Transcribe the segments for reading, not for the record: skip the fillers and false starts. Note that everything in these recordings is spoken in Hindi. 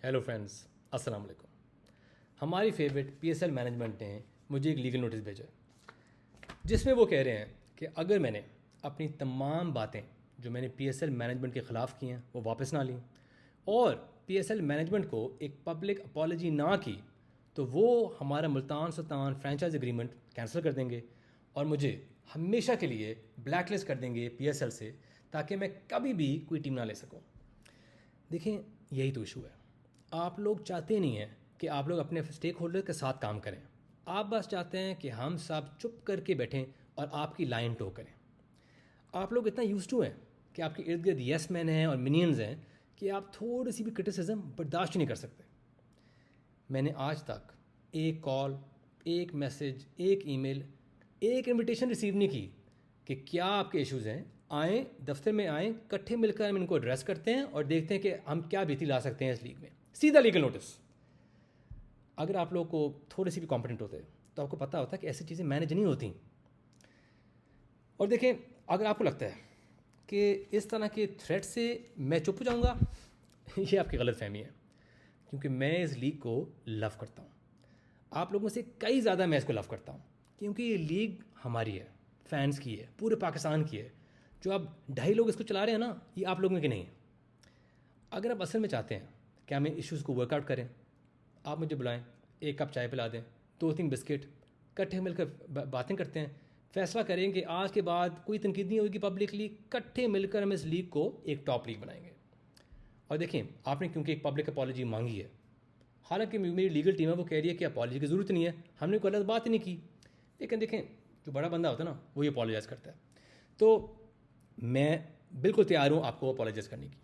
हेलो फ्रेंड्स, अस्सलाम वालेकुम। हमारी फेवरेट पीएसएल मैनेजमेंट ने मुझे एक लीगल नोटिस भेजा जिसमें वो कह रहे हैं कि अगर मैंने अपनी तमाम बातें जो मैंने पीएसएल मैनेजमेंट के ख़िलाफ़ की हैं वो वापस ना ली और पीएसएल मैनेजमेंट को एक पब्लिक अपॉलजी ना की तो वो हमारा Multan Sultan franchise agreement cancel कर देंगे और मुझे हमेशा के लिए ब्लैकलिस्ट कर देंगे पीएसएल से, ताकि मैं कभी भी कोई टीम ना ले सकूं। देखें, यही तो इशू है। आप लोग चाहते नहीं हैं कि आप लोग अपने स्टेक होल्डर के साथ काम करें। आप बस चाहते हैं कि हम सब चुप करके बैठें और आपकी लाइन टो करें। आप लोग इतना यूज टू हैं कि आपके इर्द गिर्द येस मैन हैं और मिनियंस हैं कि आप थोड़ी सी भी क्रिटिसिज्म बर्दाश्त नहीं कर सकते। मैंने आज तक एक कॉल, एक मैसेज, एक ईमेल, एक इनविटेशन रिसीव नहीं की कि क्या आपके इश्यूज़ हैं, आएँ दफ्तर में, आएँ इकट्ठे मिलकर हम इनको एड्रेस करते हैं और देखते हैं कि हम क्या बेहतरी ला सकते हैं इस लीग में। सीधा लीगल नोटिस। अगर आप लोग को थोड़े से भी कॉम्पिटेंट होते तो आपको पता होता कि ऐसी चीज़ें मैनेज नहीं होती। और देखें, अगर आपको लगता है कि इस तरह के थ्रेट से मैं चुप हो जाऊँगा, ये आपकी गलत फहमी है, क्योंकि मैं इस लीग को लव करता हूँ। आप लोगों से कई ज़्यादा मैं इसको लव करता हूँ, क्योंकि ये लीग हमारी है, फैंस की है, पूरे पाकिस्तान की है। जो अब 2.5 लोग इसको चला रहे हैं ना, ये आप लोगों की नहीं है। अगर आप असल में चाहते हैं कि हम इश्यूज़ को वर्कआउट करें, आप मुझे बुलाएं, एक कप चाय पिला दें, 2-3 बिस्किट, इकट्ठे मिलकर बातें करते हैं, फैसला करें कि आज के बाद कोई तनकीद नहीं होगी पब्लिकली, इकट्ठे मिलकर हम इस लीग को एक टॉप लीग बनाएंगे। और देखें, आपने क्योंकि एक पब्लिक अपॉलजी मांगी है, हालांकि मेरी लीगल टीम है वो कह रही है कि अपॉलजी की ज़रूरत नहीं है, हमने कोई गलत बात ही नहीं की, लेकिन देखें, जो बड़ा बंदा होता है ना वो ये अपॉलोजाइज़ करता है। तो मैं बिल्कुल तैयार हूँ आपको अपॉलोजाइज़ करने की।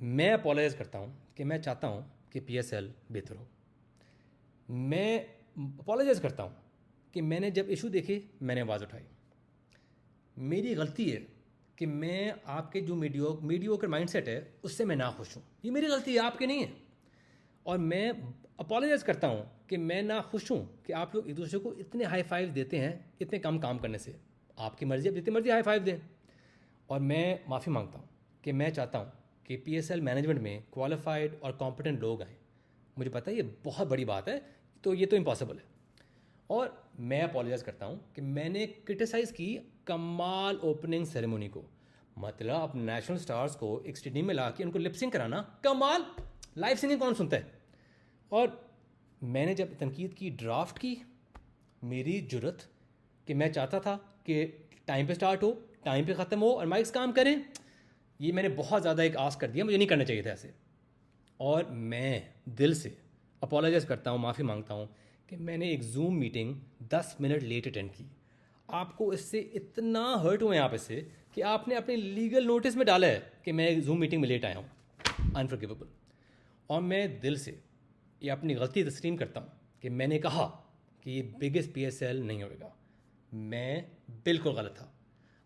मैं अपॉलोजाइज़ करता हूँ कि मैं चाहता हूँ कि पीएसएल बेहतर हो। मैं अपॉलोजाइज़ करता हूँ कि मैंने जब इशू देखे मैंने आवाज़ उठाई। मेरी गलती है कि मैं आपके जो मीडियोकर माइंडसेट है उससे मैं ना खुश हूँ। ये मेरी गलती है, आपकी नहीं है। और मैं अपॉलोजाइज़ करता हूँ कि मैं ना खुश हूँ कि आप लोग एक दूसरे को इतने हाई फाइव देते हैं इतने कम काम करने से। आपकी मर्ज़ी, अब जितनी मर्ज़ी हाई फाइव दें। और मैं माफ़ी मांगता हूँ कि मैं चाहता हूँ कि पीएसएल मैनेजमेंट में क्वालिफाइड और कॉम्पिटेंट लोग आएँ। मुझे पता है ये बहुत बड़ी बात है, तो ये तो इम्पॉसिबल है। और मैं अपॉलोजाइज़ करता हूँ कि मैंने क्रिटिसाइज़ की कमाल ओपनिंग सेरेमनी को। मतलब अब नेशनल स्टार्स को एक स्टेडियम में ला के उनको लिपसिंग कराना कमाल। लाइव सिंगिंग कौन सुनता है? और मैंने जब तनकीद की ड्राफ्ट की, मेरी जुर्रत कि मैं चाहता था कि टाइम पे स्टार्ट हो, टाइम पे ख़त्म हो और माइक्स काम करें, ये मैंने बहुत ज़्यादा एक आस्क कर दिया, मुझे नहीं करना चाहिए था ऐसे। और मैं दिल से अपॉलोजाइज़ करता हूँ, माफ़ी मांगता हूँ कि मैंने एक Zoom meeting 10 minute late attend की। आपको इससे इतना हर्ट हुए आप इससे कि आपने अपने लीगल नोटिस में डाला है कि मैं जूम मीटिंग में लेट आया हूँ। अनफॉरगिवेबल। और मैं दिल से ये अपनी गलती तस्लीम करता हूँ कि मैंने कहा कि ये बिगेस्ट पीएसएल नहीं होगा। मैं बिल्कुल गलत था।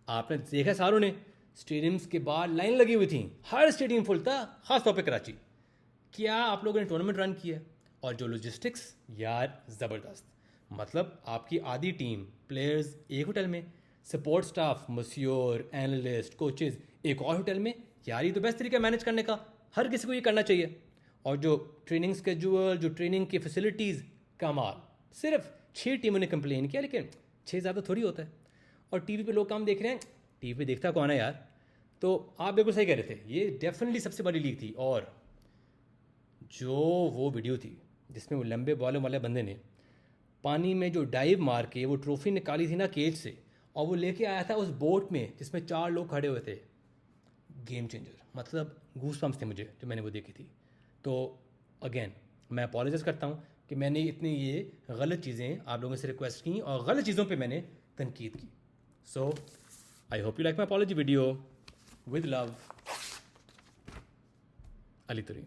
आपने देखा सारों ने, स्टेडियम्स के बाहर लाइन लगी हुई थी, हर स्टेडियम फुल था, खास तौर पे कराची। क्या आप लोगों ने टूर्नामेंट रन किया? और जो लॉजिस्टिक्स यार, ज़बरदस्त। मतलब आपकी आधी टीम, प्लेयर्स एक होटल में, सपोर्ट स्टाफ, मस्योर, एनालिस्ट, कोचेज़ एक और होटल में। यार ये तो बेस्ट तरीका मैनेज करने का, हर किसी को ये करना चाहिए। और जो ट्रेनिंग स्केड्यूल, जो ट्रेनिंग की फैसिलिटीज़, कमाल। सिर्फ 6 टीमों ने कंप्लेन किया, लेकिन 6 ज़्यादा थोड़ी होता है। और टीवी पे लोग काम देख रहे हैं, टीवी पे देखता कौन है यार। तो आप बिल्कुल सही कह रहे थे, ये डेफिनेटली सबसे बड़ी लीग थी। और जो वो वीडियो थी जिसमें वो लंबे बॉलों वाले बंदे ने पानी में जो डाइव मार के वो ट्रॉफी निकाली थी ना केज से, और वो लेके आया था उस बोट में जिसमें 4 लोग खड़े हुए थे, गेम चेंजर। मतलब गूस बम्स थे मुझे जब मैंने वो देखी थी। तो अगेन मैं अपोलोजाइज़ करता हूँ कि मैंने इतनी ये गलत चीज़ें आप लोगों से रिक्वेस्ट की और गलत चीज़ों पे मैंने तनकीद की। So I hope you like my apology video. With love, Ali तरीन।